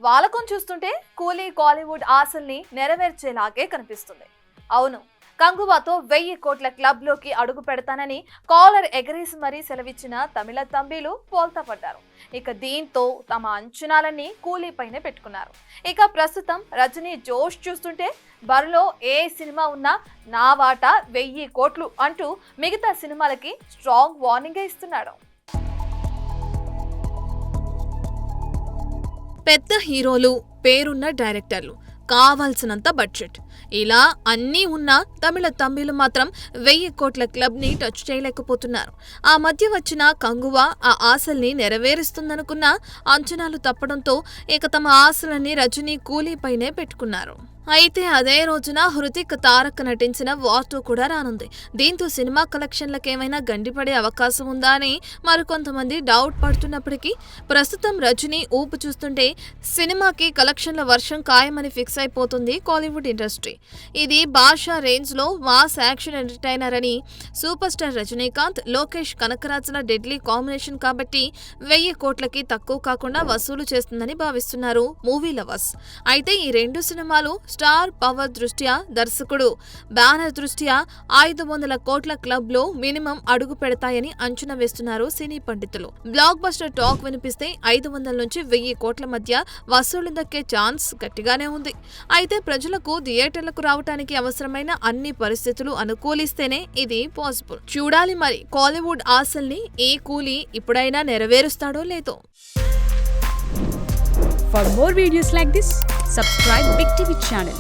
వాలకం చూస్తుంటే కూలీ కాలీవుడ్ ఆశల్ని నెరవేర్చేలాగే కనిపిస్తుంది. అవును, కంగువాతో 1000 కోట్ల క్లబ్ లోకి అడుగు పెడతానని కాలర్ ఎగరేసి మరీ సెలవిచ్చిన తమిళ తంబీలు బోల్తా పడ్డారు. ఇక దీంతో తమ అంచనాలన్నీ కూలీపైనే పెట్టుకున్నారు. ఇక ప్రస్తుతం రజనీ జోష్ చూస్తుంటే బరిలో ఏ సినిమా ఉన్నా నా వాటా 1000 కోట్లు అంటూ మిగతా సినిమాలకి స్ట్రాంగ్ వార్నింగ్ ఇస్తున్నాడు. పెద్ద హీరోలు, పేరున్న డైరెక్టర్లు, కావాల్సినంత బడ్జెట్, ఇలా అన్నీ ఉన్నా తమిళ తమ్మిలు మాత్రం 1000 కోట్ల క్లబ్ ని టచ్ చేయలేకపోతున్నారు. ఆ మధ్య వచ్చిన కంగువా ఆ ఆశల్ని నెరవేరుస్తుందనుకున్న అంచనాలు తప్పడంతో ఇక తమ ఆశలన్నీ రజనీ కూలీపైనే పెట్టుకున్నారు. అయితే అదే రోజున హృతిక్ తారక్ నటించిన వార్ 2 కూడా రానుంది. దీంతో సినిమా కలెక్షన్లకేమైనా గండిపడే అవకాశం ఉందా అని మరికొంతమంది డౌట్ పడుతున్నప్పటికీ ప్రస్తుతం రజనీ ఊపు చూస్తుంటే సినిమాకి కలెక్షన్ల వర్షం ఖాయమని ఫిక్స్ అయిపోతుంది కాలీవుడ్ ఇండస్ట్రీ. ఇది బాషా రేంజ్ లో మాస్ యాక్షన్ ఎంటర్టైనర్ అని, సూపర్ స్టార్ రజనీకాంత్, లోకేష్ కనకరాజుల డెడ్లీ కాంబినేషన్ కాబట్టి 1000 కోట్లకి తక్కువ కాకుండా వసూలు చేస్తుందని భావిస్తున్నారు మూవీ లవర్స్. అయితే ఈ రెండు సినిమాలు స్టార్ పవర్ దృష్ట్యా, దర్శకుడు బ్యానర్ దృష్ట్యా 500 కోట్ల క్లబ్ లో మినిమం అడుగు పెడతాయని అంచనా వేస్తున్నారు సినీ పండితులు. బ్లాక్ బస్టర్ టాక్ వినిపిస్తే 500 నుంచి 1000 కోట్ల మధ్య వసూలు దక్కే ఛాన్స్ గట్టిగానే ఉంది. అయితే ప్రజలకు థియేటర్లకు రావడానికి అవసరమైన అన్ని పరిస్థితులు అనుకూలిస్తేనే ఇది పాసిబుల్. చూడాలి మరి కాలీవుడ్ ఆశల్ని ఏ కూలీ ఇప్పుడైనా నెరవేరుస్తాడో లేదో. For more videos like this, subscribe Big TV channel.